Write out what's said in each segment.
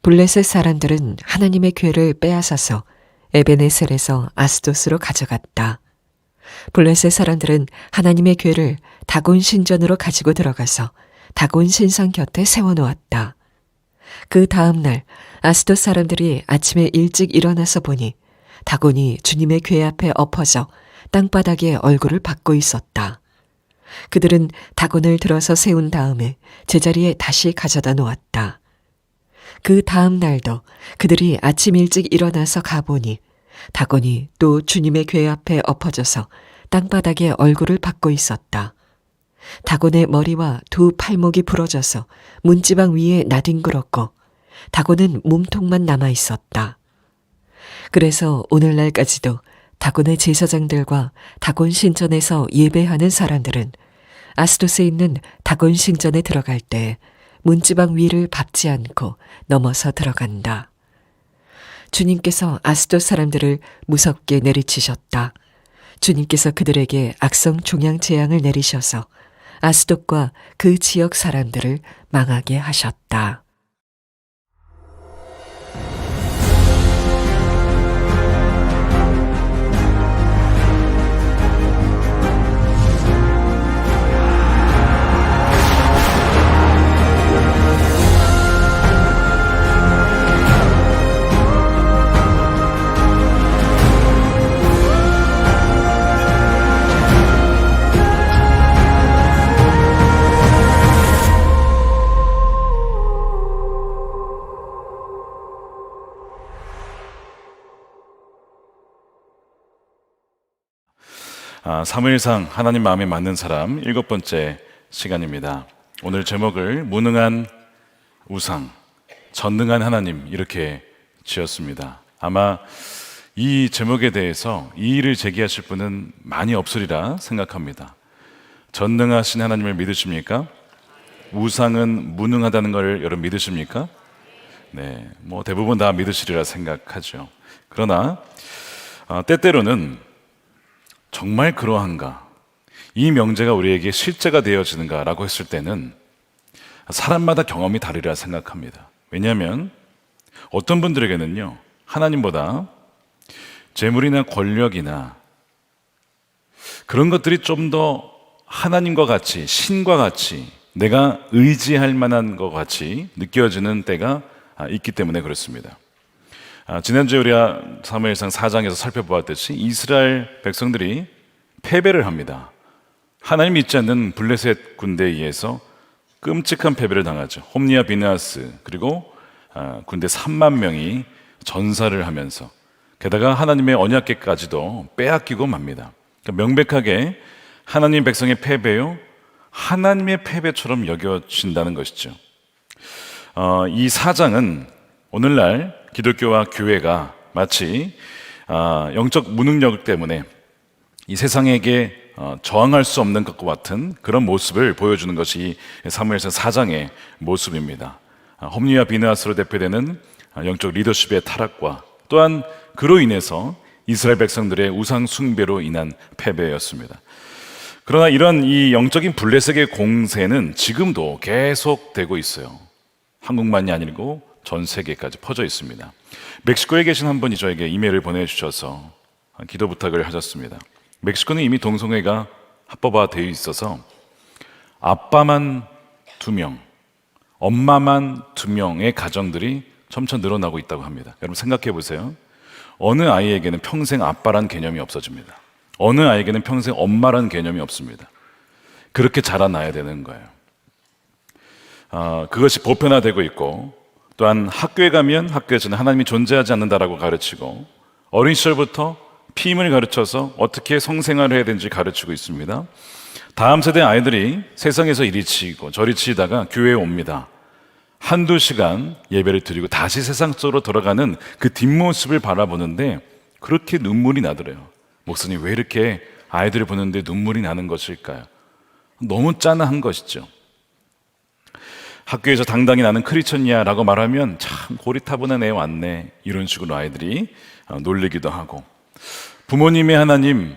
블레셋 사람들은 하나님의 궤를 빼앗아서 에베네셀에서 아스돗으로 가져갔다. 블레셋 사람들은 하나님의 궤를 다곤 신전으로 가지고 들어가서 다곤 신상 곁에 세워놓았다. 그 다음 날 아스돗 사람들이 아침에 일찍 일어나서 보니 다곤이 주님의 궤 앞에 엎어져 땅바닥에 얼굴을 받고 있었다. 그들은 다곤을 들어서 세운 다음에 제자리에 다시 가져다 놓았다. 그 다음 날도 그들이 아침 일찍 일어나서 가보니 다곤이 또 주님의 궤 앞에 엎어져서 땅바닥에 얼굴을 받고 있었다. 다곤의 머리와 두 팔목이 부러져서 문지방 위에 나뒹굴었고 다곤은 몸통만 남아 있었다. 그래서 오늘날까지도 다곤의 제사장들과 다곤 신전에서 예배하는 사람들은 아스돗에 있는 다곤 신전에 들어갈 때 문지방 위를 밟지 않고 넘어서 들어간다. 주님께서 아스돗 사람들을 무섭게 내리치셨다. 주님께서 그들에게 악성 종양 재앙을 내리셔서 아스돗과 그 지역 사람들을 망하게 하셨다. 사무엘상 하나님 마음에 맞는 사람 7번째 시간입니다. 오늘 제목을 무능한 우상, 전능한 하나님 이렇게 지었습니다. 아마 이 제목에 대해서 이의를 제기하실 분은 많이 없으리라 생각합니다. 전능하신 하나님을 믿으십니까? 우상은 무능하다는 걸 여러분 믿으십니까? 네, 대부분 다 믿으시리라 생각하죠. 그러나 때때로는 정말 그러한가? 이 명제가 우리에게 실제가 되어지는가라고 했을 때는 사람마다 경험이 다르리라 생각합니다. 왜냐하면 어떤 분들에게는요, 하나님보다 재물이나 권력이나 그런 것들이 좀 더 하나님과 같이, 신과 같이 내가 의지할 만한 것 같이 느껴지는 때가 있기 때문에 그렇습니다. 지난주에 우리가 사무엘상 4장에서 살펴보았듯이 이스라엘 백성들이 패배를 합니다. 하나님 믿지 않는 블레셋 군대에 의해서 끔찍한 패배를 당하죠. 홈니와 비느하스 그리고 군대 3만 명이 전사를 하면서 게다가 하나님의 언약궤까지도 빼앗기고 맙니다. 그러니까 명백하게 하나님 백성의 패배요 하나님의 패배처럼 여겨진다는 것이죠. 이 4장은 오늘날 기독교와 교회가 마치 영적 무능력 때문에 이 세상에게 저항할 수 없는 것과 같은 그런 모습을 보여주는 것이 사무엘상 4장의 모습입니다. 홈리와 비느하스로 대표되는 영적 리더십의 타락과 또한 그로 인해서 이스라엘 백성들의 우상 숭배로 인한 패배였습니다. 그러나 이런 이 영적인 블레셋의 공세는 지금도 계속되고 있어요. 한국만이 아니고 전 세계까지 퍼져 있습니다. 멕시코에 계신 한 분이 저에게 이메일을 보내주셔서 기도 부탁을 하셨습니다. 멕시코는 이미 동성애가 합법화되어 있어서 아빠만 2명, 엄마만 2명의 가정들이 점차 늘어나고 있다고 합니다. 여러분 생각해 보세요. 어느 아이에게는 평생 아빠란 개념이 없어집니다. 어느 아이에게는 평생 엄마란 개념이 없습니다. 그렇게 자라나야 되는 거예요. 그것이 보편화되고 있고 또한 학교에 가면 학교에서는 하나님이 존재하지 않는다라고 가르치고 어린 시절부터 피임을 가르쳐서 어떻게 성생활을 해야 되는지 가르치고 있습니다. 다음 세대 아이들이 세상에서 이리 치이고 저리 치이다가 교회에 옵니다. 한두 시간 예배를 드리고 다시 세상 속으로 돌아가는 그 뒷모습을 바라보는데 그렇게 눈물이 나더래요. 목사님, 왜 이렇게 아이들을 보는데 눈물이 나는 것일까요? 너무 짠한 것이죠. 학교에서 당당히 나는 크리스천이야라고 말하면 참 고리타분한 애 왔네, 이런 식으로 아이들이 놀리기도 하고, 부모님의 하나님,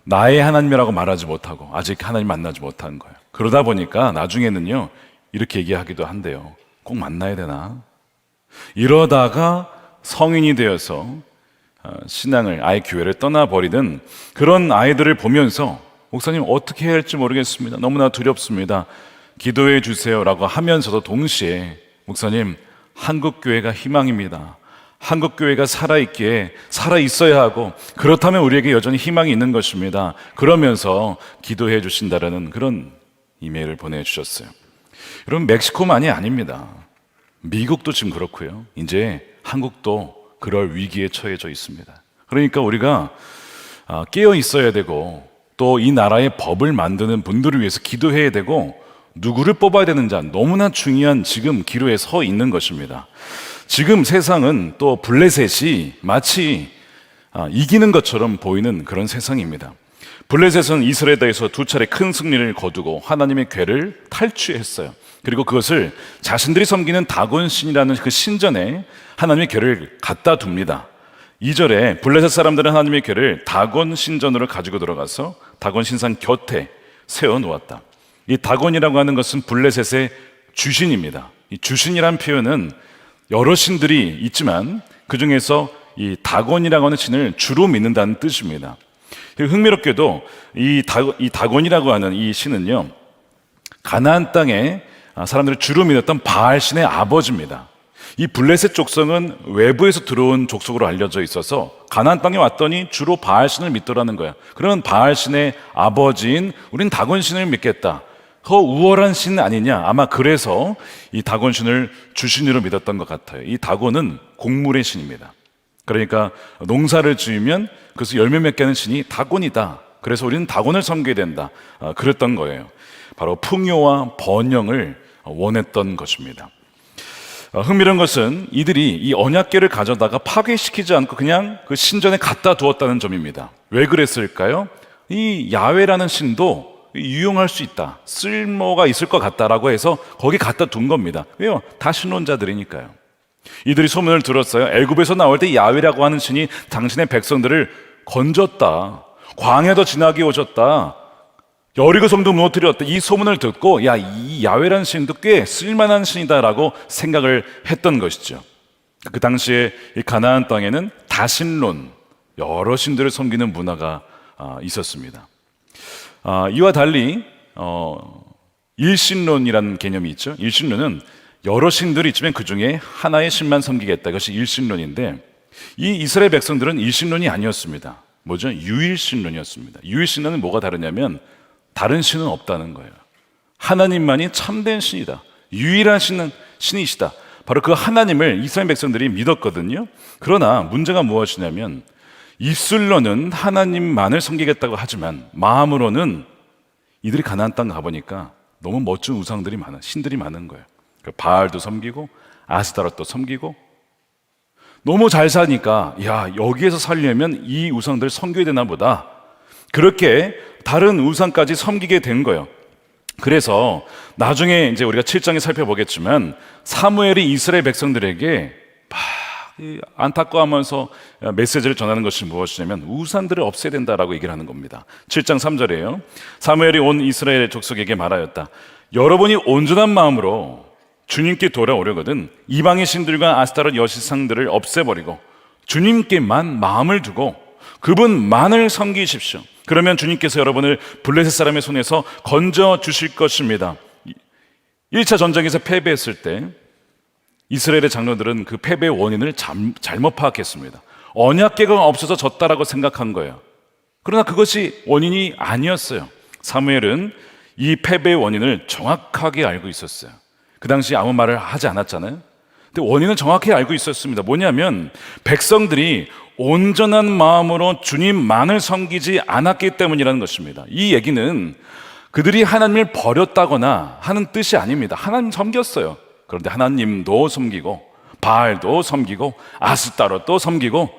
나의 하나님이라고 말하지 못하고 아직 하나님 만나지 못한 거예요. 그러다 보니까 나중에는요 이렇게 얘기하기도 한대요. 꼭 만나야 되나? 이러다가 성인이 되어서 신앙을, 아예 교회를 떠나버리는 그런 아이들을 보면서 목사님 어떻게 해야 할지 모르겠습니다. 너무나 두렵습니다. 기도해 주세요라고 하면서도 동시에 목사님, 한국교회가 희망입니다. 한국교회가 살아있기에 살아있어야 하고 그렇다면 우리에게 여전히 희망이 있는 것입니다. 그러면서 기도해 주신다라는 그런 이메일을 보내주셨어요. 여러분, 멕시코만이 아닙니다. 미국도 지금 그렇고요. 이제 한국도 그럴 위기에 처해져 있습니다. 그러니까 우리가 깨어 있어야 되고 또 이 나라의 법을 만드는 분들을 위해서 기도해야 되고 누구를 뽑아야 되는지 너무나 중요한 지금 기로에 서 있는 것입니다. 지금 세상은 또 블레셋이 마치 이기는 것처럼 보이는 그런 세상입니다. 블레셋은 이스라엘에 대해서 2차례 큰 승리를 거두고 하나님의 궤를 탈취했어요. 그리고 그것을 자신들이 섬기는 다곤 신이라는 그 신전에 하나님의 궤를 갖다 둡니다. 2절에 블레셋 사람들은 하나님의 궤를 다곤 신전으로 가지고 들어가서 다곤 신상 곁에 세워 놓았다. 이 다곤이라고 하는 것은 블레셋의 주신입니다. 이 주신이란 표현은 여러 신들이 있지만 그 중에서 이 다곤이라고 하는 신을 주로 믿는다는 뜻입니다. 흥미롭게도 이 다곤이라고 하는 이 신은요, 가나안 땅에 사람들이 주로 믿었던 바알 신의 아버지입니다. 이 블레셋 족속은 외부에서 들어온 족속으로 알려져 있어서 가나안 땅에 왔더니 주로 바알 신을 믿더라는 거야. 그런 바알 신의 아버지인 우린 다곤 신을 믿겠다. 더 우월한 신 아니냐. 아마 그래서 이 다곤 신을 주신으로 믿었던 것 같아요. 이 다곤은 곡물의 신입니다. 그러니까 농사를 지으면 그래서 열매 맺게 하는 신이 다곤이다. 그래서 우리는 다곤을 섬겨야 된다. 그랬던 거예요. 바로 풍요와 번영을 원했던 것입니다. 흥미로운 것은 이들이 이 언약궤를 가져다가 파괴시키지 않고 그냥 그 신전에 갖다 두었다는 점입니다. 왜 그랬을까요? 이 야훼라는 신도 유용할 수 있다, 쓸모가 있을 것 같다라고 해서 거기 갖다 둔 겁니다. 왜요? 다 신론자들이니까요. 이들이 소문을 들었어요. 애굽에서 나올 때 야훼라고 하는 신이 당신의 백성들을 건졌다, 광야도 지나게 오셨다, 여리고 성도 무너뜨렸다. 이 소문을 듣고 이 야훼라는 신도 꽤 쓸만한 신이다라고 생각을 했던 것이죠. 그 당시에 이 가나안 땅에는 다신론, 여러 신들을 섬기는 문화가 있었습니다. 이와 달리 일신론이라는 개념이 있죠. 일신론은 여러 신들이 있지만 그 중에 하나의 신만 섬기겠다. 이것이 일신론인데 이 이스라엘 백성들은 일신론이 아니었습니다. 뭐죠? 유일신론이었습니다. 유일신론은 뭐가 다르냐면 다른 신은 없다는 거예요. 하나님만이 참된 신이다. 유일한 신이시다. 바로 그 하나님을 이스라엘 백성들이 믿었거든요. 그러나 문제가 무엇이냐면 입술로는 하나님만을 섬기겠다고 하지만 마음으로는 이들이 가나안 땅 가보니까 너무 멋진 우상들이 많아, 신들이 많은 거예요. 바알도 섬기고 아스타롯도 섬기고 너무 잘 사니까 여기에서 살려면 이 우상들 섬겨야 되나 보다. 그렇게 다른 우상까지 섬기게 된 거예요. 그래서 나중에 이제 우리가 7장에 살펴보겠지만 사무엘이 이스라엘 백성들에게 안타까워하면서 메시지를 전하는 것이 무엇이냐면 우상들을 없애야 된다라고 얘기를 하는 겁니다. 7장 3절이에요. 사무엘이 온 이스라엘 족속에게 말하였다. 여러분이 온전한 마음으로 주님께 돌아오려거든 이방의 신들과 아스타롯 여신상들을 없애버리고 주님께만 마음을 두고 그분만을 섬기십시오. 그러면 주님께서 여러분을 블레셋 사람의 손에서 건져 주실 것입니다. 1차 전쟁에서 패배했을 때 이스라엘의 장로들은 그 패배의 원인을 잘못 파악했습니다. 언약궤가 없어서 졌다라고 생각한 거예요. 그러나 그것이 원인이 아니었어요. 사무엘은 이 패배의 원인을 정확하게 알고 있었어요. 그 당시 아무 말을 하지 않았잖아요. 근데 원인은 정확히 알고 있었습니다. 뭐냐면 백성들이 온전한 마음으로 주님만을 섬기지 않았기 때문이라는 것입니다. 이 얘기는 그들이 하나님을 버렸다거나 하는 뜻이 아닙니다. 하나님 섬겼어요. 그런데 하나님도 섬기고 바알도 섬기고 아스타롯도 섬기고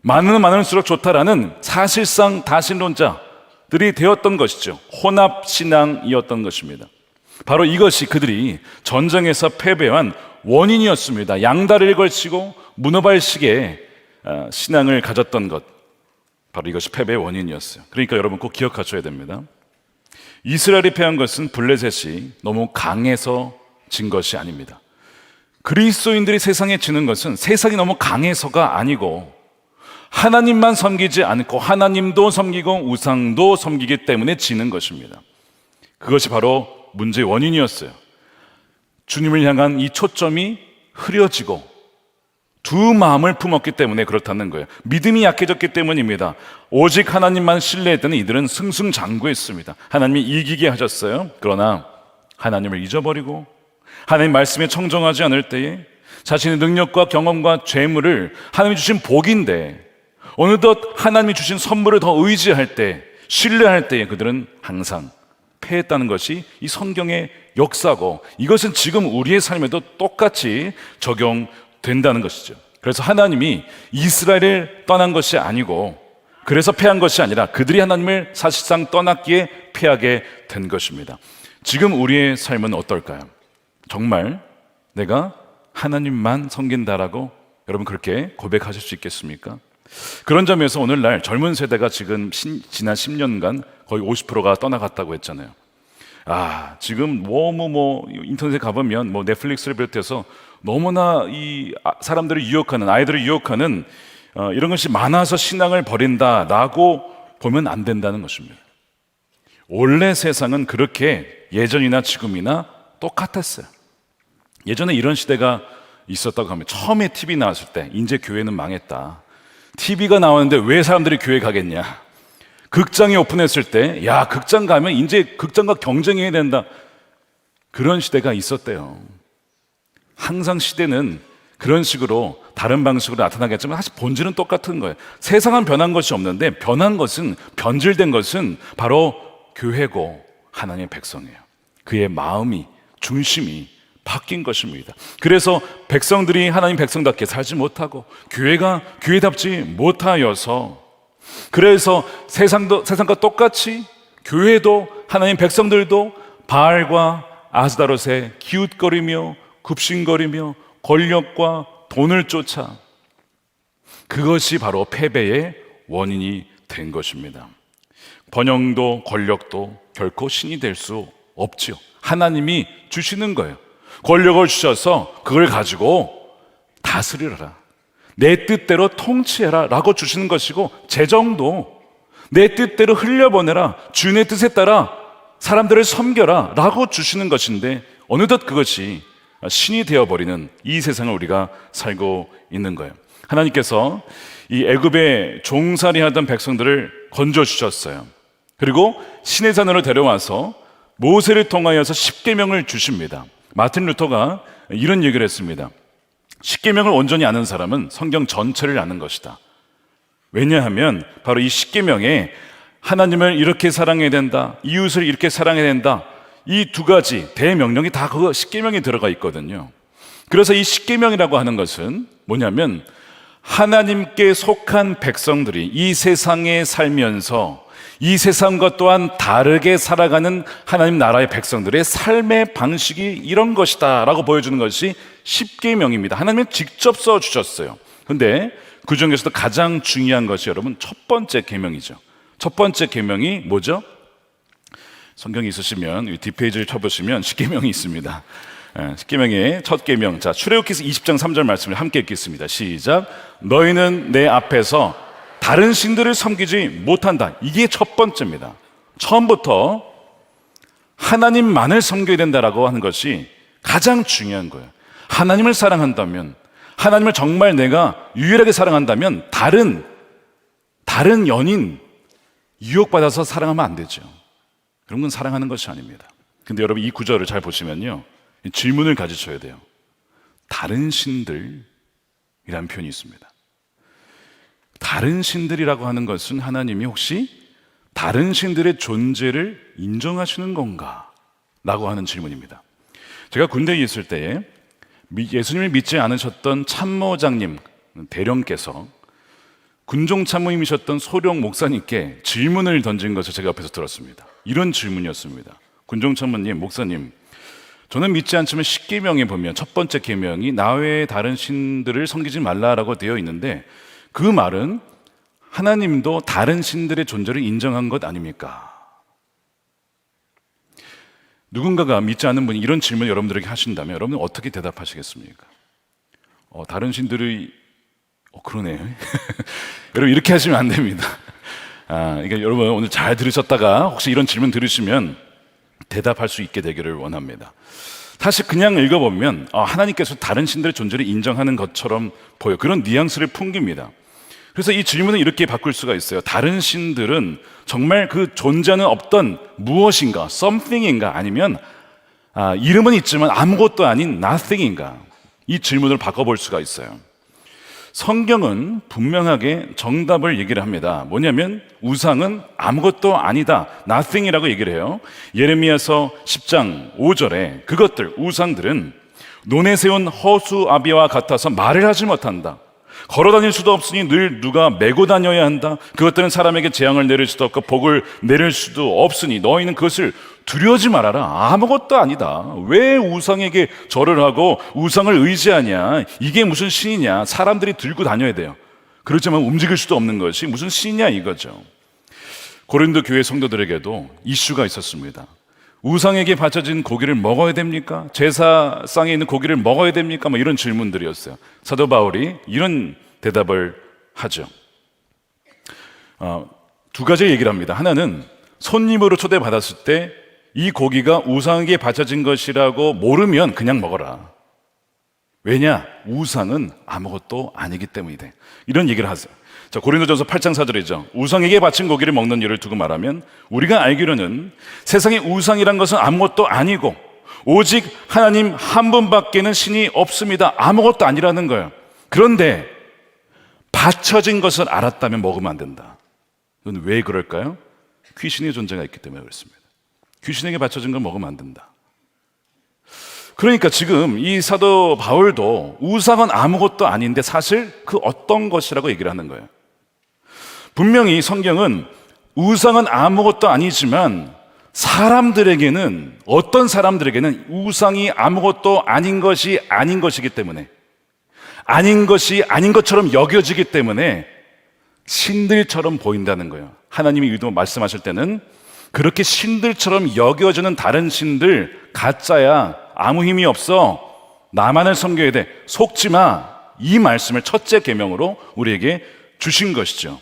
많을수록 좋다라는 사실상 다신론자들이 되었던 것이죠. 혼합신앙이었던 것입니다. 바로 이것이 그들이 전쟁에서 패배한 원인이었습니다. 양다리를 걸치고 문어발식의 신앙을 가졌던 것, 바로 이것이 패배의 원인이었어요. 그러니까 여러분 꼭 기억하셔야 됩니다. 이스라엘이 패한 것은 블레셋이 너무 강해서 진 것이 아닙니다. 그리스도인들이 세상에 지는 것은 세상이 너무 강해서가 아니고 하나님만 섬기지 않고 하나님도 섬기고 우상도 섬기기 때문에 지는 것입니다. 그것이 바로 문제의 원인이었어요. 주님을 향한 이 초점이 흐려지고 두 마음을 품었기 때문에 그렇다는 거예요. 믿음이 약해졌기 때문입니다. 오직 하나님만 신뢰했던 이들은 승승장구했습니다. 하나님이 이기게 하셨어요. 그러나 하나님을 잊어버리고 하나님 말씀에 청정하지 않을 때에 자신의 능력과 경험과 재물을 하나님이 주신 복인데 어느덧 하나님이 주신 선물을 더 의지할 때, 신뢰할 때에 그들은 항상 패했다는 것이 이 성경의 역사고, 이것은 지금 우리의 삶에도 똑같이 적용된다는 것이죠. 그래서 하나님이 이스라엘을 떠난 것이 아니고, 그래서 패한 것이 아니라 그들이 하나님을 사실상 떠났기에 패하게 된 것입니다. 지금 우리의 삶은 어떨까요? 정말 내가 하나님만 섬긴다라고 여러분 그렇게 고백하실 수 있겠습니까? 그런 점에서 오늘날 젊은 세대가 지금 지난 10년간 거의 50%가 떠나갔다고 했잖아요. 지금 인터넷에 가보면 넷플릭스를 비롯해서 너무나 이 사람들을 유혹하는, 아이들을 유혹하는 이런 것이 많아서 신앙을 버린다라고 보면 안 된다는 것입니다. 원래 세상은 그렇게 예전이나 지금이나 똑같았어요. 예전에 이런 시대가 있었다고 하면, 처음에 TV 나왔을 때 이제 교회는 망했다, TV가 나왔는데 왜 사람들이 교회 가겠냐, 극장이 오픈했을 때 극장 가면 이제 극장과 경쟁해야 된다, 그런 시대가 있었대요. 항상 시대는 그런 식으로 다른 방식으로 나타나겠지만 사실 본질은 똑같은 거예요. 세상은 변한 것이 없는데 변한 것은, 변질된 것은 바로 교회고 하나님의 백성이에요. 그의 마음이, 중심이 바뀐 것입니다. 그래서 백성들이 하나님 백성답게 살지 못하고 교회가 교회답지 못하여서, 그래서 세상과 똑같이 교회도 하나님 백성들도 바알과 아스다롯에 기웃거리며 굽신거리며 권력과 돈을 쫓아, 그것이 바로 패배의 원인이 된 것입니다. 번영도 권력도 결코 신이 될 수 없지요. 하나님이 주시는 거예요. 권력을 주셔서 그걸 가지고 다스리라, 내 뜻대로 통치해라 라고 주시는 것이고, 재정도 내 뜻대로 흘려보내라, 주인의 뜻에 따라 사람들을 섬겨라 라고 주시는 것인데, 어느덧 그것이 신이 되어버리는 이 세상을 우리가 살고 있는 거예요. 하나님께서 이 애굽에 종살이하던 백성들을 건져주셨어요. 그리고 시내산으로 데려와서 모세를 통하여서 십계명을 주십니다. 마틴 루터가 이런 얘기를 했습니다. 십계명을 온전히 아는 사람은 성경 전체를 아는 것이다. 왜냐하면 바로 이 십계명에 하나님을 이렇게 사랑해야 된다, 이웃을 이렇게 사랑해야 된다, 이 두 가지 대명령이 다 그 십계명에 들어가 있거든요. 그래서 이 십계명이라고 하는 것은 뭐냐면, 하나님께 속한 백성들이 이 세상에 살면서 이 세상과 또한 다르게 살아가는 하나님 나라의 백성들의 삶의 방식이 이런 것이다 라고 보여주는 것이 십계명입니다. 하나님은 직접 써주셨어요. 그런데 그 중에서도 가장 중요한 것이 여러분 첫 번째 계명이죠. 첫 번째 계명이 뭐죠? 성경이 있으시면 뒷페이지를 쳐보시면 십계명이 있습니다. 십계명의 첫 계명, 자, 출애굽기서 20장 3절 말씀을 함께 읽겠습니다. 시작. 너희는 내 앞에서 다른 신들을 섬기지 못한다. 이게 첫 번째입니다. 처음부터 하나님만을 섬겨야 된다라고 하는 것이 가장 중요한 거예요. 하나님을 사랑한다면, 하나님을 정말 내가 유일하게 사랑한다면 다른 연인 유혹받아서 사랑하면 안 되죠. 그런 건 사랑하는 것이 아닙니다. 근데 여러분 이 구절을 잘 보시면요, 질문을 가지셔야 돼요. 다른 신들이라는 표현이 있습니다. 다른 신들이라고 하는 것은 하나님이 혹시 다른 신들의 존재를 인정하시는 건가? 라고 하는 질문입니다. 제가 군대에 있을 때에 예수님을 믿지 않으셨던 참모장님 대령께서 군종 참모님이셨던 소령 목사님께 질문을 던진 것을 제가 옆에서 들었습니다. 이런 질문이었습니다. 군종 참모님, 목사님, 저는 믿지 않지만 십계명에 보면 첫 번째 계명이 나 외에 다른 신들을 섬기지 말라라고 되어 있는데, 그 말은 하나님도 다른 신들의 존재를 인정한 것 아닙니까? 누군가가 믿지 않는 분이 이런 질문을 여러분들에게 하신다면 여러분은 어떻게 대답하시겠습니까? 다른 신들이 그러네. 여러분 이렇게 하시면 안 됩니다. 그러니까 여러분 오늘 잘 들으셨다가 혹시 이런 질문 들으시면 대답할 수 있게 되기를 원합니다. 사실 그냥 읽어보면 하나님께서 다른 신들의 존재를 인정하는 것처럼 보여. 그런 뉘앙스를 풍깁니다. 그래서 이 질문을 이렇게 바꿀 수가 있어요. 다른 신들은 정말 그 존재는 없던 무엇인가, something인가, 아니면 이름은 있지만 아무것도 아닌 nothing인가, 이 질문을 바꿔볼 수가 있어요. 성경은 분명하게 정답을 얘기를 합니다. 뭐냐면 우상은 아무것도 아니다, nothing이라고 얘기를 해요. 예레미야서 10장 5절에 그것들, 우상들은 논에 세운 허수아비와 같아서 말을 하지 못한다. 걸어다닐 수도 없으니 늘 누가 메고 다녀야 한다. 그것들은 사람에게 재앙을 내릴 수도 없고 복을 내릴 수도 없으니 너희는 그것을 두려워하지 말아라. 아무것도 아니다. 왜 우상에게 절을 하고 우상을 의지하냐? 이게 무슨 신이냐? 사람들이 들고 다녀야 돼요. 그렇지만 움직일 수도 없는 것이 무슨 신이냐 이거죠. 고린도 교회 성도들에게도 이슈가 있었습니다. 우상에게 바쳐진 고기를 먹어야 됩니까? 제사상에 있는 고기를 먹어야 됩니까? 이런 질문들이었어요. 사도 바울이 이런 대답을 하죠. 두 가지 얘기를 합니다. 하나는 손님으로 초대받았을 때 이 고기가 우상에게 바쳐진 것이라고 모르면 그냥 먹어라. 왜냐? 우상은 아무것도 아니기 때문이다. 이런 얘기를 하세요. 자, 고린도전서 8장 4절이죠. 우상에게 바친 고기를 먹는 일을 두고 말하면 우리가 알기로는 세상에 우상이란 것은 아무것도 아니고 오직 하나님 한 분밖에는 신이 없습니다. 아무것도 아니라는 거예요. 그런데 바쳐진 것을 알았다면 먹으면 안 된다. 이건 왜 그럴까요? 귀신의 존재가 있기 때문에 그렇습니다. 귀신에게 바쳐진 걸 먹으면 안 된다. 그러니까 지금 이 사도 바울도 우상은 아무것도 아닌데 사실 그 어떤 것이라고 얘기를 하는 거예요. 분명히 성경은 우상은 아무것도 아니지만 사람들에게는, 어떤 사람들에게는 우상이 아무것도 아닌 것이 아닌 것이기 때문에, 아닌 것이 아닌 것처럼 여겨지기 때문에 신들처럼 보인다는 거예요. 하나님이 의도 말씀하실 때는 그렇게 신들처럼 여겨지는 다른 신들 가짜야, 아무 힘이 없어, 나만을 섬겨야 돼, 속지 마, 이 말씀을 첫째 계명으로 우리에게 주신 것이죠.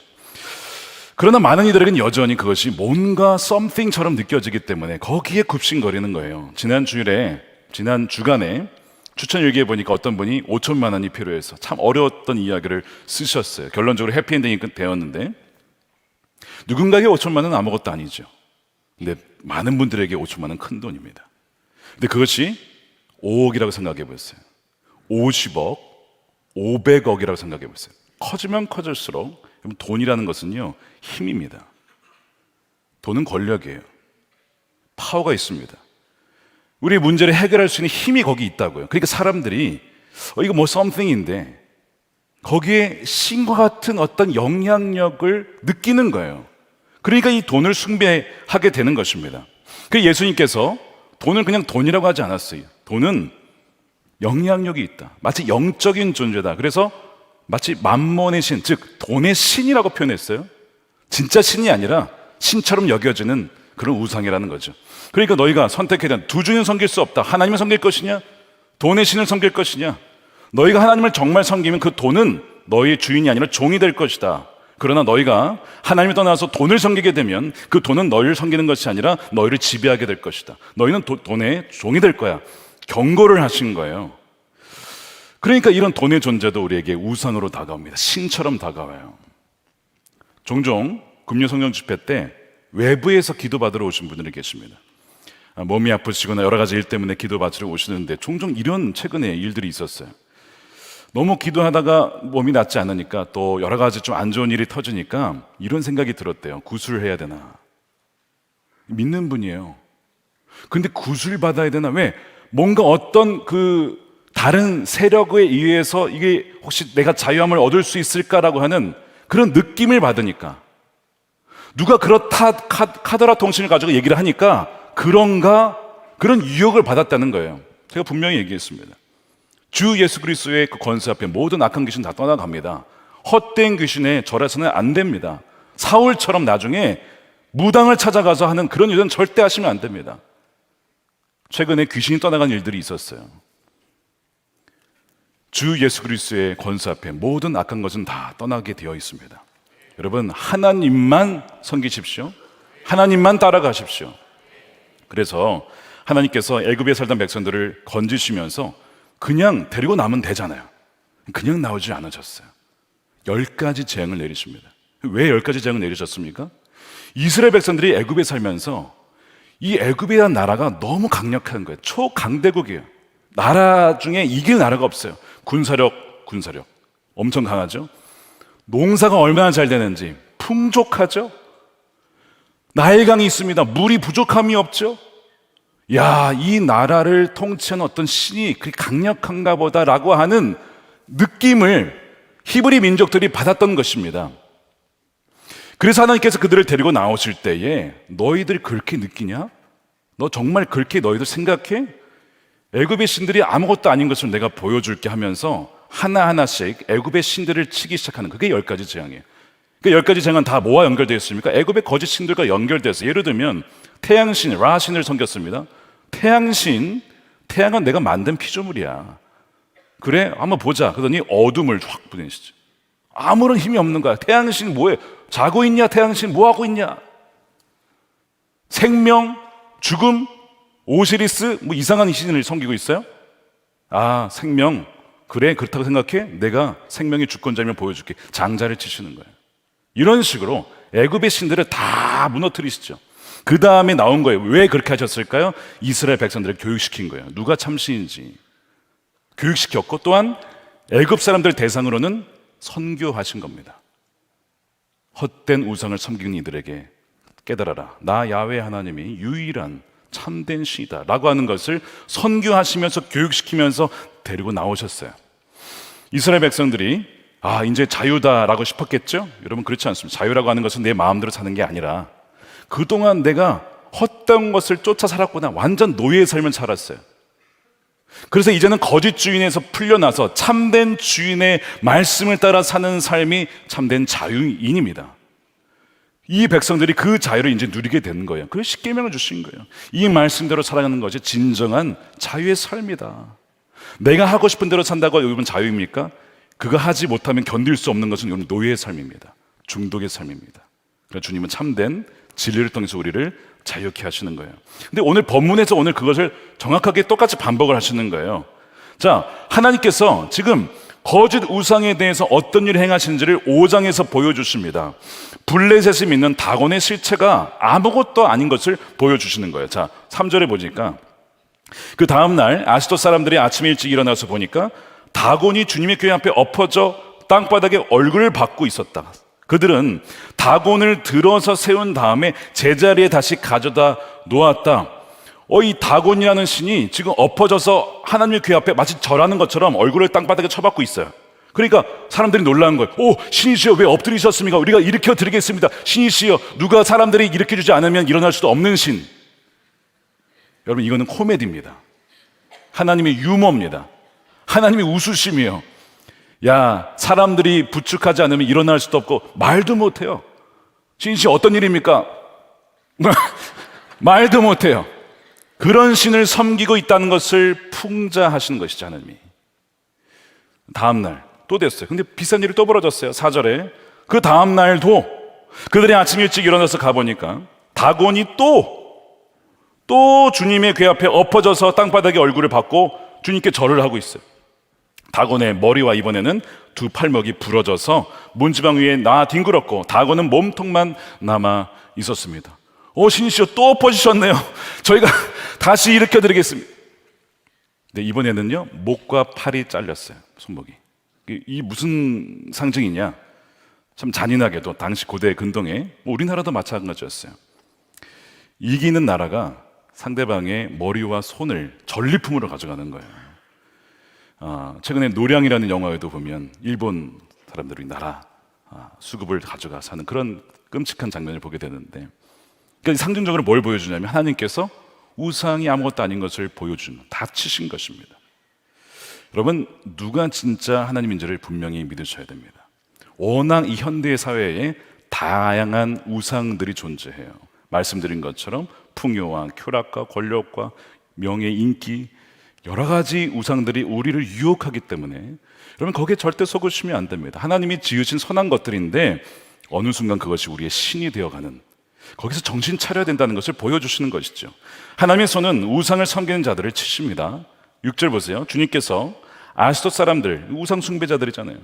그러나 많은 이들에게는 여전히 그것이 뭔가 something처럼 느껴지기 때문에 거기에 굽신거리는 거예요. 지난 주간에 추천 일기에 보니까 어떤 분이 5천만 원이 필요해서 참 어려웠던 이야기를 쓰셨어요. 결론적으로 해피엔딩이 되었는데, 누군가에게 5천만 원은 아무것도 아니죠. 근데 많은 분들에게 5천만 원은 큰 돈입니다. 근데 그것이 5억이라고 생각해 보세요. 50억, 500억이라고 생각해 보세요. 커지면 커질수록 돈이라는 것은요, 힘입니다. 돈은 권력이에요. 파워가 있습니다. 우리의 문제를 해결할 수 있는 힘이 거기 있다고요. 그러니까 사람들이 이거 뭐 something인데 거기에 신과 같은 어떤 영향력을 느끼는 거예요. 그러니까 이 돈을 숭배하게 되는 것입니다. 그래서 예수님께서 돈을 그냥 돈이라고 하지 않았어요. 돈은 영향력이 있다. 마치 영적인 존재다. 그래서 마치 만몬의 신, 즉 돈의 신이라고 표현했어요. 진짜 신이 아니라 신처럼 여겨지는 그런 우상이라는 거죠. 그러니까 너희가 선택해야 되는, 두 주는 섬길 수 없다. 하나님을 섬길 것이냐, 돈의 신을 섬길 것이냐. 너희가 하나님을 정말 섬기면 그 돈은 너희의 주인이 아니라 종이 될 것이다. 그러나 너희가 하나님을 떠나서 돈을 섬기게 되면 그 돈은 너희를 섬기는 것이 아니라 너희를 지배하게 될 것이다. 너희는 돈의 종이 될 거야. 경고를 하신 거예요. 그러니까 이런 돈의 존재도 우리에게 우상으로 다가옵니다. 신처럼 다가와요. 종종 금요 성령 집회 때 외부에서 기도받으러 오신 분들이 계십니다. 몸이 아프시거나 여러 가지 일 때문에 기도받으러 오시는데 종종 이런 최근에 일들이 있었어요. 너무 기도하다가 몸이 낫지 않으니까 또 여러 가지 좀 안 좋은 일이 터지니까 이런 생각이 들었대요. 구술을 해야 되나. 믿는 분이에요. 근데 구술 받아야 되나? 왜? 뭔가 어떤 그 다른 세력에 의해서 이게 혹시 내가 자유함을 얻을 수 있을까라고 하는 그런 느낌을 받으니까, 누가 그렇다 카더라 통신을 가지고 얘기를 하니까 그런가, 그런 유혹을 받았다는 거예요. 제가 분명히 얘기했습니다. 주 예수 그리스도의 그 권세 앞에 모든 악한 귀신 다 떠나갑니다. 헛된 귀신에 절해서는 안 됩니다. 사울처럼 나중에 무당을 찾아가서 하는 그런 일은 절대 하시면 안 됩니다. 최근에 귀신이 떠나간 일들이 있었어요. 주 예수 그리스도의 권세 앞에 모든 악한 것은 다 떠나게 되어 있습니다. 여러분, 하나님만 섬기십시오. 하나님만 따라가십시오. 그래서 하나님께서 애굽에 살던 백성들을 건지시면서 그냥 데리고 나면 되잖아요. 그냥 나오지 않으셨어요. 10가지 재앙을 내리십니다. 왜 10가지 재앙을 내리셨습니까? 이스라엘 백성들이 애굽에 살면서 이 애굽이라는 나라가 너무 강력한 거예요. 초강대국이에요. 나라 중에 이길 나라가 없어요. 군사력 엄청 강하죠. 농사가 얼마나 잘 되는지 풍족하죠. 나일강이 있습니다. 물이 부족함이 없죠. 야, 이 나라를 통치하는 어떤 신이 그렇게 강력한가 보다라고 하는 느낌을 히브리 민족들이 받았던 것입니다. 그래서 하나님께서 그들을 데리고 나오실 때에 너희들이 그렇게 느끼냐? 너 정말 그렇게 너희들 생각해? 애굽의 신들이 아무것도 아닌 것을 내가 보여줄게 하면서 하나하나씩 애굽의 신들을 치기 시작하는, 그게 10가지 재앙이에요. 그 10가지 재앙은 다 뭐와 연결되어 있습니까? 애굽의 거짓 신들과 연결돼서, 예를 들면 태양신, 라신을 섬겼습니다. 태양신, 태양은 내가 만든 피조물이야. 그래? 한번 보자. 그러더니 어둠을 확 보내시죠. 아무런 힘이 없는 거야. 태양신 뭐해? 자고 있냐? 태양신 뭐하고 있냐? 생명, 죽음, 오시리스, 뭐 이상한 신을 섬기고 있어요? 아, 생명. 그래, 그렇다고 생각해? 내가 생명의 주권자면 보여줄게. 장자를 치시는 거예요. 이런 식으로 애굽의 신들을 다 무너뜨리시죠. 그 다음에 나온 거예요. 왜 그렇게 하셨을까요? 이스라엘 백성들을 교육시킨 거예요. 누가 참신인지 교육시켰고, 또한 애굽 사람들 대상으로는 선교하신 겁니다. 헛된 우상을 섬기는 이들에게 깨달아라. 나 야훼 하나님이 유일한 참된 신이다 라고 하는 것을 선교하시면서 교육시키면서 데리고 나오셨어요. 이스라엘 백성들이 아, 이제 자유다라고 싶었겠죠? 여러분, 그렇지 않습니다. 자유라고 하는 것은 내 마음대로 사는 게 아니라 그동안 내가 헛된 것을 쫓아 살았구나. 완전 노예의 삶을 살았어요. 그래서 이제는 거짓 주인에서 풀려나서 참된 주인의 말씀을 따라 사는 삶이 참된 자유인입니다. 이 백성들이 그 자유를 이제 누리게 되는 거예요. 그래서 십계명을 주신 거예요. 이 말씀대로 살아가는 것이 진정한 자유의 삶이다. 내가 하고 싶은 대로 산다고 여러분 자유입니까? 그거 하지 못하면 견딜 수 없는 것은 여러분 노예의 삶입니다. 중독의 삶입니다. 그래서 주님은 참된 진리를 통해서 우리를 자유케 하시는 거예요. 근데 오늘 본문에서 오늘 그것을 정확하게 똑같이 반복을 하시는 거예요. 자, 하나님께서 지금 거짓 우상에 대해서 어떤 일을 행하시는지를 5장에서 보여주십니다. 블레셋이 믿는 다곤의 실체가 아무것도 아닌 것을 보여주시는 거예요. 자, 3절에 보니까 그 다음날 아스돗 사람들이 아침 일찍 일어나서 보니까 다곤이 주님의 교회 앞에 엎어져 땅바닥에 얼굴을 받고 있었다. 그들은 다곤을 들어서 세운 다음에 제자리에 다시 가져다 놓았다. 이 다곤이라는 신이 지금 엎어져서 하나님의 교회 앞에 마치 절하는 것처럼 얼굴을 땅바닥에 쳐박고 있어요. 그러니까 사람들이 놀란 거예요. 오, 신이시여 왜 엎드리셨습니까? 우리가 일으켜 드리겠습니다. 신이시여, 누가 사람들이 일으켜주지 않으면 일어날 수도 없는 신. 여러분, 이거는 코미디입니다. 하나님의 유머입니다. 하나님의 웃으심이에요. 야, 사람들이 부축하지 않으면 일어날 수도 없고 말도 못해요. 신이시여 어떤 일입니까? 말도 못해요. 그런 신을 섬기고 있다는 것을 풍자하시는 것이죠, 하나님이. 다음날 또 됐어요. 근데 비싼 일이 또 벌어졌어요. 4절에 그 다음날도 그들이 아침 일찍 일어나서 가보니까 다곤이 또 주님의 궤 앞에 엎어져서 땅바닥에 얼굴을 받고 주님께 절을 하고 있어요. 다곤의 머리와 이번에는 두 팔목이 부러져서 문지방 위에 뒹굴었고 다곤은 몸통만 남아 있었습니다. 신이시여 또 엎어지셨네요. 저희가 다시 일으켜드리겠습니다. 근데 이번에는요, 목과 팔이 잘렸어요. 손목이. 이 무슨 상징이냐? 참 잔인하게도 당시 고대 근동에 우리나라도 마찬가지였어요. 이기는 나라가 상대방의 머리와 손을 전리품으로 가져가는 거예요. 최근에 노량이라는 영화에도 보면 일본 사람들이 나라 수급을 가져가 사는 그런 끔찍한 장면을 보게 되는데, 그러니까 상징적으로 뭘 보여주냐면 하나님께서 우상이 아무것도 아닌 것을 보여주는, 다치신 것입니다. 여러분, 누가 진짜 하나님인지를 분명히 믿으셔야 됩니다. 워낙 이 현대 사회에 다양한 우상들이 존재해요. 말씀드린 것처럼 풍요와 쾌락과 권력과 명예, 인기, 여러 가지 우상들이 우리를 유혹하기 때문에 여러분 거기에 절대 속으시면 안 됩니다. 하나님이 지으신 선한 것들인데 어느 순간 그것이 우리의 신이 되어가는, 거기서 정신 차려야 된다는 것을 보여주시는 것이죠. 하나님의 손은 우상을 섬기는 자들을 치십니다. 6절 보세요. 주님께서 아스돗 사람들, 우상 숭배자들이잖아요,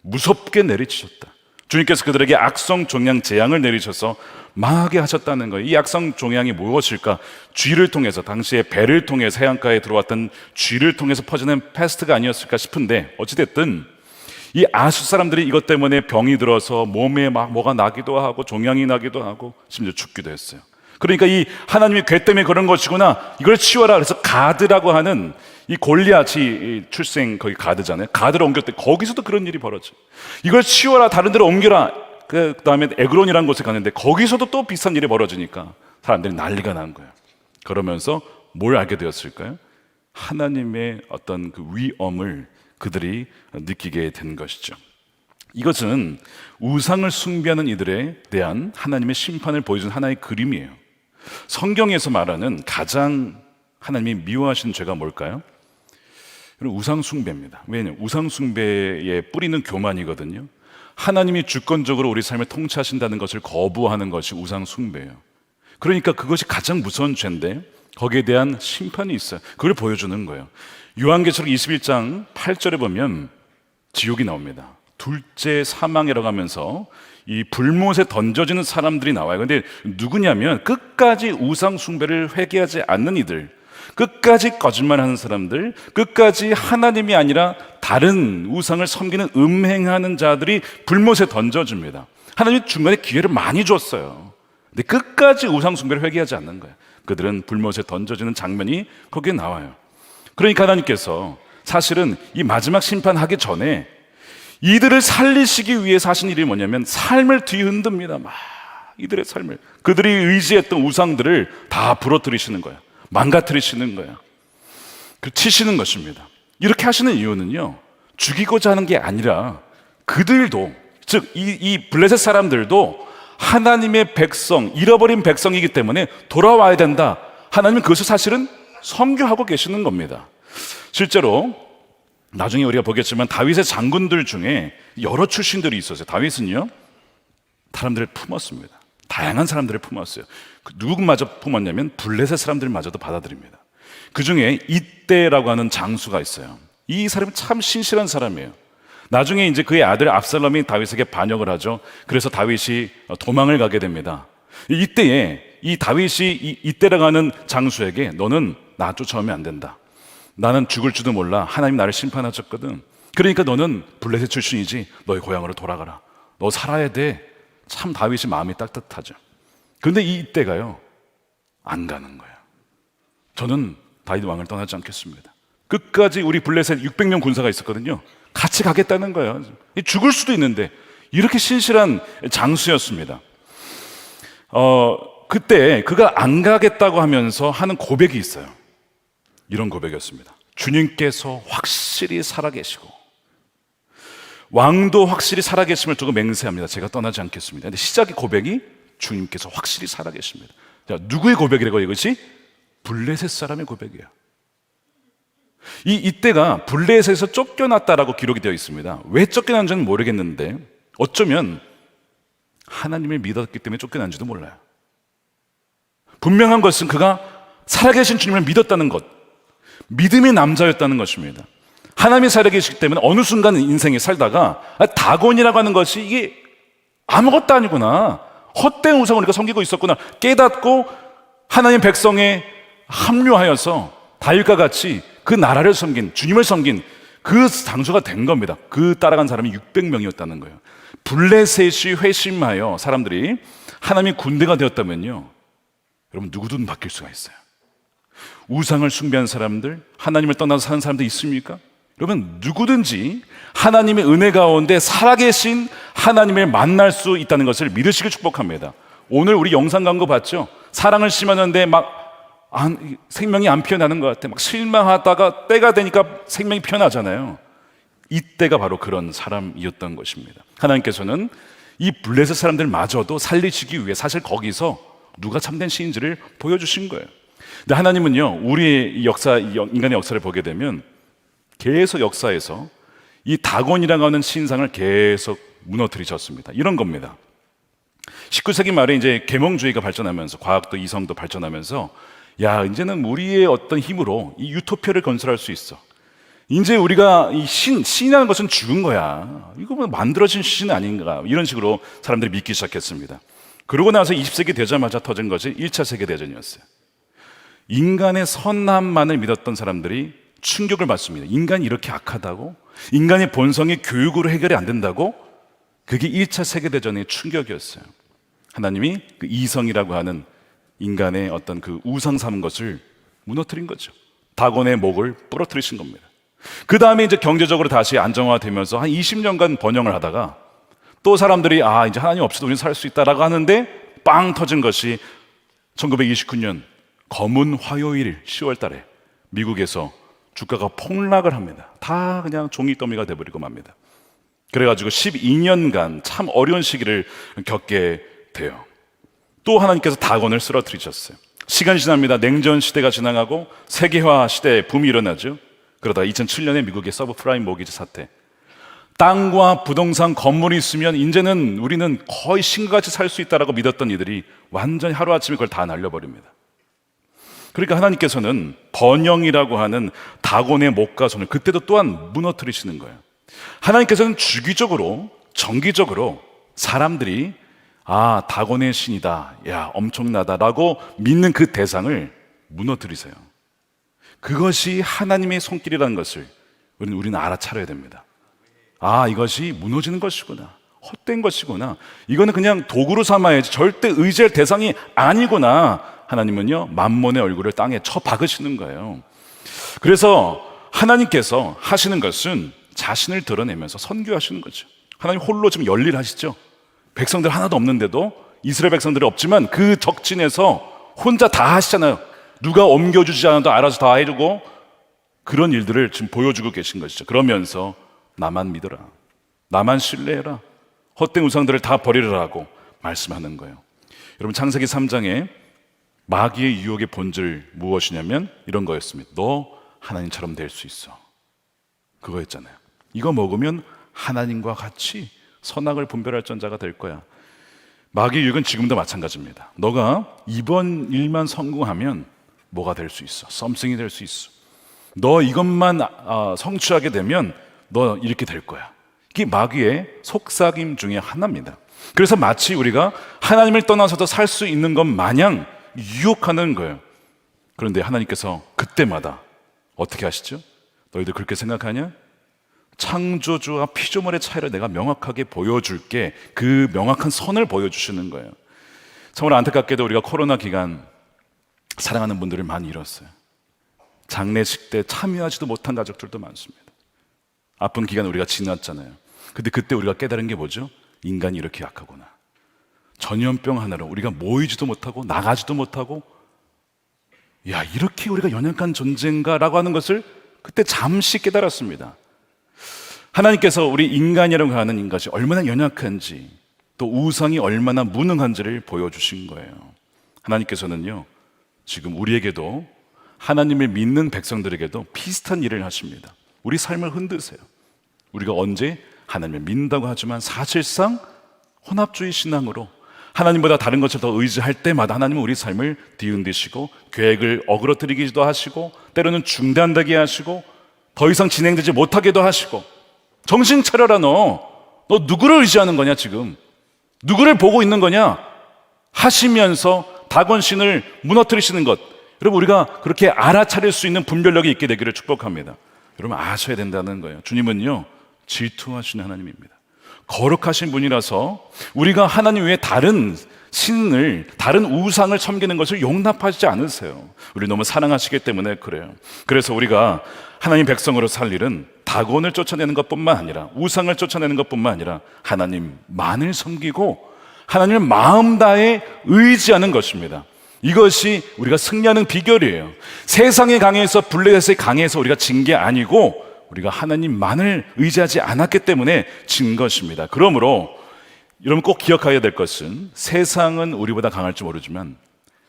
무섭게 내리치셨다. 주님께서 그들에게 악성 종양 재앙을 내리셔서 망하게 하셨다는 거예요. 이 악성 종양이 무엇일까? 쥐를 통해서, 당시에 배를 통해서 해안가에 들어왔던 쥐를 통해서 퍼지는 패스트가 아니었을까 싶은데, 어찌됐든 이 아수 사람들이 이것 때문에 병이 들어서 몸에 막 뭐가 나기도 하고 종양이 나기도 하고 심지어 죽기도 했어요. 그러니까 이 하나님이 괴 때문에 그런 것이구나, 이걸 치워라. 그래서 가드라고 하는 이 골리앗이 출생, 거기 가드잖아요. 가드를 옮겼더니 거기서도 그런 일이 벌어져. 이걸 치워라, 다른 데로 옮겨라. 그 다음에 에그론이라는 곳에 갔는데 거기서도 또 비슷한 일이 벌어지니까 사람들이 난리가 난 거예요. 그러면서 뭘 알게 되었을까요? 하나님의 어떤 그 위엄을 그들이 느끼게 된 것이죠. 이것은 우상을 숭배하는 이들에 대한 하나님의 심판을 보여준 하나의 그림이에요. 성경에서 말하는 가장 하나님이 미워하시는 죄가 뭘까요? 우상 숭배입니다. 왜냐하면 우상 숭배의 뿌리는 교만이거든요. 하나님이 주권적으로 우리 삶을 통치하신다는 것을 거부하는 것이 우상 숭배예요. 그러니까 그것이 가장 무서운 죄인데 거기에 대한 심판이 있어요. 그걸 보여주는 거예요. 요한계시록 21장 8절에 보면 지옥이 나옵니다. 둘째 사망이라고 하면서 이 불못에 던져지는 사람들이 나와요. 근데 누구냐면 끝까지 우상 숭배를 회개하지 않는 이들, 끝까지 거짓말하는 사람들, 끝까지 하나님이 아니라 다른 우상을 섬기는 음행하는 자들이 불못에 던져집니다. 하나님이 중간에 기회를 많이 줬어요. 근데 끝까지 우상 숭배를 회개하지 않는 거예요. 그들은 불못에 던져지는 장면이 거기에 나와요. 그러니까 하나님께서 사실은 이 마지막 심판하기 전에 이들을 살리시기 위해서 하신 일이 뭐냐면 삶을 뒤흔듭니다. 막 이들의 삶을, 그들이 의지했던 우상들을 다 부러뜨리시는 거예요. 망가뜨리시는 거예요. 치시는 것입니다. 이렇게 하시는 이유는요, 죽이고자 하는 게 아니라 그들도, 즉 이 블레셋 사람들도 하나님의 백성, 잃어버린 백성이기 때문에 돌아와야 된다. 하나님은 그것을 사실은 선교하고 계시는 겁니다. 실제로 나중에 우리가 보겠지만 다윗의 장군들 중에 여러 출신들이 있었어요. 다윗은요, 사람들을 품었습니다. 다양한 사람들을 품었어요. 누구마저 품었냐면 블레셋 사람들마저도 받아들입니다. 그 중에 이때라고 하는 장수가 있어요. 이 사람은 참 신실한 사람이에요. 나중에 이제 그의 아들 압살롬이 다윗에게 반역을 하죠. 그래서 다윗이 도망을 가게 됩니다. 이때에 이 다윗이 이때라고 하는 장수에게 너는 나 쫓아오면 안 된다. 나는 죽을 줄도 몰라. 하나님 나를 심판하셨거든. 그러니까 너는 블레셋 출신이지. 너의 고향으로 돌아가라. 너 살아야 돼. 참 다윗이 마음이 따뜻하죠. 그런데 이때가요, 안 가는 거예요. 저는 다윗 왕을 떠나지 않겠습니다. 끝까지 우리 블레셋 600명 군사가 있었거든요. 같이 가겠다는 거예요. 죽을 수도 있는데 이렇게 신실한 장수였습니다. 그때 그가 안 가겠다고 하면서 하는 고백이 있어요. 이런 고백이었습니다. 주님께서 확실히 살아계시고 왕도 확실히 살아계심을 두고 맹세합니다. 제가 떠나지 않겠습니다. 근데 시작의 고백이 주님께서 확실히 살아계십니다. 자, 누구의 고백이라고 이것이? 블레셋 사람의 고백이에요. 이때가 블레셋에서 쫓겨났다라고 기록이 되어 있습니다. 왜 쫓겨난지는 모르겠는데 어쩌면 하나님을 믿었기 때문에 쫓겨난지도 몰라요. 분명한 것은 그가 살아계신 주님을 믿었다는 것, 믿음의 남자였다는 것입니다. 하나님이 살아계시기 때문에 어느 순간 인생에 살다가 다곤이라고 하는 것이 이게 아무것도 아니구나, 헛된 우상을 우리가 섬기고 있었구나 깨닫고 하나님 백성에 합류하여서 다윗과 같이 그 나라를 섬긴, 주님을 섬긴 그 장수가 된 겁니다. 그 따라간 사람이 600명이었다는 거예요. 블레셋이 회심하여 사람들이 하나님의 군대가 되었다면요, 여러분 누구든 바뀔 수가 있어요. 우상을 숭배한 사람들, 하나님을 떠나서 사는 사람들 있습니까? 여러분 누구든지 하나님의 은혜 가운데 살아계신 하나님을 만날 수 있다는 것을 믿으시길 축복합니다. 오늘 우리 영상 광고 봤죠? 사랑을 심었는데 생명이 안 피어나는 것 같아. 막 실망하다가 때가 되니까 생명이 피어나잖아요. 이때가 바로 그런 사람이었던 것입니다. 하나님께서는 이 블레셋 사람들마저도 살리시기 위해 사실 거기서 누가 참된 시인지를 보여주신 거예요. 근데 하나님은요, 우리의 역사, 인간의 역사를 보게 되면 계속 역사에서 이 다곤이라고 하는 신상을 계속 무너뜨리셨습니다. 이런 겁니다. 19세기 말에 이제 계몽주의가 발전하면서 과학도 이성도 발전하면서 야, 이제는 우리의 어떤 힘으로 이 유토피아를 건설할 수 있어. 이제 우리가 이 신이라는 것은 죽은 거야. 이거 뭐 만들어진 신 아닌가. 이런 식으로 사람들이 믿기 시작했습니다. 그러고 나서 20세기 되자마자 터진 것이 1차 세계대전이었어요. 인간의 선함만을 믿었던 사람들이 충격을 받습니다. 인간이 이렇게 악하다고? 인간의 본성이 교육으로 해결이 안 된다고? 그게 1차 세계대전의 충격이었어요. 하나님이 그 이성이라고 하는 인간의 어떤 그 우상 삼은 것을 무너뜨린 거죠. 다곤의 목을 부러뜨리신 겁니다. 그 다음에 이제 경제적으로 다시 안정화되면서 한 20년간 번영을 하다가 또 사람들이 이제 하나님 없이도 우리는 살 수 있다라고 하는데 빵 터진 것이 1929년 검은 화요일 10월 달에 미국에서 주가가 폭락을 합니다. 다 그냥 종이더미가 돼버리고 맙니다. 그래가지고 12년간 참 어려운 시기를 겪게 돼요. 또 하나님께서 다곤을 쓰러뜨리셨어요. 시간이 지납니다. 냉전 시대가 지나가고 세계화 시대의 붐이 일어나죠. 그러다 2007년에 미국의 서브프라임 모기지 사태, 땅과 부동산 건물이 있으면 이제는 우리는 거의 신같이 살 수 있다라고 믿었던 이들이 완전히 하루아침에 그걸 다 날려버립니다. 그러니까 하나님께서는 번영이라고 하는 다곤의 목과 손을 그때도 또한 무너뜨리시는 거예요. 하나님께서는 주기적으로 정기적으로 사람들이 다곤의 신이다, 야 엄청나다라고 믿는 그 대상을 무너뜨리세요. 그것이 하나님의 손길이라는 것을 우리는 알아차려야 됩니다. 이것이 무너지는 것이구나, 헛된 것이구나, 이거는 그냥 도구로 삼아야지 절대 의지할 대상이 아니구나. 하나님은요, 만몬의 얼굴을 땅에 쳐 박으시는 거예요. 그래서 하나님께서 하시는 것은 자신을 드러내면서 선교하시는 거죠. 하나님 홀로 지금 열일하시죠. 백성들 하나도 없는데도, 이스라엘 백성들이 없지만 그 적진에서 혼자 다 하시잖아요. 누가 옮겨주지 않아도 알아서 다 해주고, 그런 일들을 지금 보여주고 계신 것이죠. 그러면서 나만 믿어라, 나만 신뢰해라, 헛된 우상들을 다 버리라고 말씀하는 거예요. 여러분, 창세기 3장에 마귀의 유혹의 본질 무엇이냐면 이런 거였습니다. 너 하나님처럼 될 수 있어, 그거였잖아요. 이거 먹으면 하나님과 같이 선악을 분별할 전자가 될 거야. 마귀의 유혹은 지금도 마찬가지입니다. 너가 이번 일만 성공하면 뭐가 될 수 있어, 썸씽이 될 수 있어, 너 이것만 성취하게 되면 너 이렇게 될 거야. 이게 마귀의 속삭임 중에 하나입니다. 그래서 마치 우리가 하나님을 떠나서도 살 수 있는 것 마냥 유혹하는 거예요. 그런데 하나님께서 그때마다 어떻게 하시죠? 너희들 그렇게 생각하냐? 창조주와 피조물의 차이를 내가 명확하게 보여줄게. 그 명확한 선을 보여주시는 거예요. 정말 안타깝게도 우리가 코로나 기간 사랑하는 분들을 많이 잃었어요. 장례식 때 참여하지도 못한 가족들도 많습니다. 아픈 기간 우리가 지났잖아요. 근데 그때 우리가 깨달은 게 뭐죠? 인간이 이렇게 약하구나. 전염병 하나로 우리가 모이지도 못하고 나가지도 못하고, 야, 이렇게 우리가 연약한 존재인가라고 하는 것을 그때 잠시 깨달았습니다. 하나님께서 우리 인간이라고 하는 인간이 얼마나 연약한지, 또 우상이 얼마나 무능한지를 보여주신 거예요. 하나님께서는요, 지금 우리에게도, 하나님을 믿는 백성들에게도 비슷한 일을 하십니다. 우리 삶을 흔드세요. 우리가 언제 하나님을 믿는다고 하지만 사실상 혼합주의 신앙으로 하나님보다 다른 것을 더 의지할 때마다 하나님은 우리 삶을 뒤흔드시고 계획을 어그러뜨리기도 하시고, 때로는 중단되게 하시고, 더 이상 진행되지 못하게도 하시고, 정신 차려라, 너 누구를 의지하는 거냐, 지금 누구를 보고 있는 거냐 하시면서 다곤신을 무너뜨리시는 것, 여러분, 우리가 그렇게 알아차릴 수 있는 분별력이 있게 되기를 축복합니다. 여러분, 아셔야 된다는 거예요. 주님은요, 질투하시는 하나님입니다. 거룩하신 분이라서 우리가 하나님 외에 다른 신을, 다른 우상을 섬기는 것을 용납하지 않으세요. 우리 너무 사랑하시기 때문에 그래요. 그래서 우리가 하나님 백성으로 살 일은 다곤을 쫓아내는 것뿐만 아니라, 우상을 쫓아내는 것뿐만 아니라 하나님만을 섬기고 하나님을 마음 다해 의지하는 것입니다. 이것이 우리가 승리하는 비결이에요. 세상에 강해서, 블레셋에 강해서 우리가 진 게 아니고 우리가 하나님만을 의지하지 않았기 때문에 진 것입니다. 그러므로 여러분 꼭 기억해야 될 것은, 세상은 우리보다 강할지 모르지만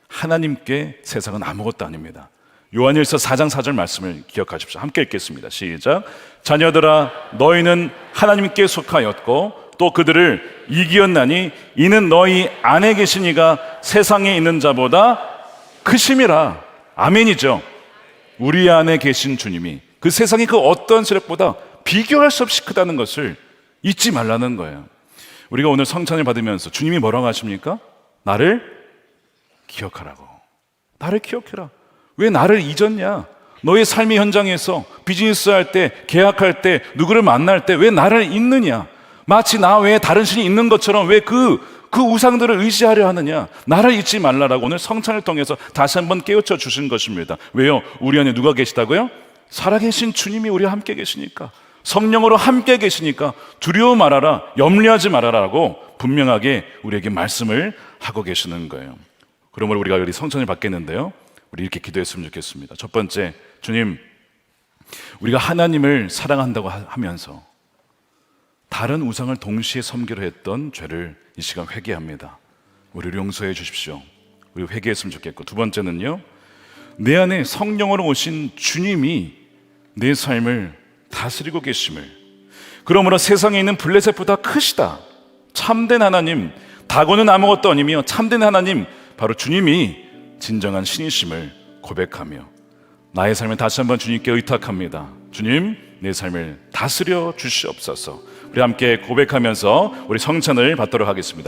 하나님께 세상은 아무것도 아닙니다. 요한일서 4장 4절 말씀을 기억하십시오. 함께 읽겠습니다. 시작. 자녀들아, 너희는 하나님께 속하였고 또 그들을 이기었나니 이는 너희 안에 계신 이가 세상에 있는 자보다 크심이라. 아멘이죠. 우리 안에 계신 주님이 그 세상의 그 어떤 세력보다 비교할 수 없이 크다는 것을 잊지 말라는 거예요. 우리가 오늘 성찬을 받으면서 주님이 뭐라고 하십니까? 나를 기억하라고. 나를 기억해라. 왜 나를 잊었냐? 너의 삶의 현장에서 비즈니스 할 때, 계약할 때, 누구를 만날 때 왜 나를 잊느냐? 마치 나 외에 다른 신이 있는 것처럼 왜 그 우상들을 의지하려 하느냐? 나를 잊지 말라라고 오늘 성찬을 통해서 다시 한번 깨우쳐 주신 것입니다. 왜요? 우리 안에 누가 계시다고요? 살아계신 주님이 우리와 함께 계시니까, 성령으로 함께 계시니까 두려워 말아라, 염려하지 말아라라고 분명하게 우리에게 말씀을 하고 계시는 거예요. 그러므로 우리가 우리 성찬을 받겠는데요, 우리 이렇게 기도했으면 좋겠습니다. 첫 번째, 주님, 우리가 하나님을 사랑한다고 하면서 다른 우상을 동시에 섬기려 했던 죄를 이 시간 회개합니다. 우리를 용서해 주십시오. 우리 회개했으면 좋겠고, 두 번째는요, 내 안에 성령으로 오신 주님이 내 삶을 다스리고 계심을, 그러므로 세상에 있는 블레셋보다 크시다, 참된 하나님, 다고는 아무것도 아니며 참된 하나님, 바로 주님이 진정한 신이심을 고백하며 나의 삶을 다시 한번 주님께 의탁합니다. 주님, 내 삶을 다스려 주시옵소서. 우리 함께 고백하면서 우리 성찬을 받도록 하겠습니다.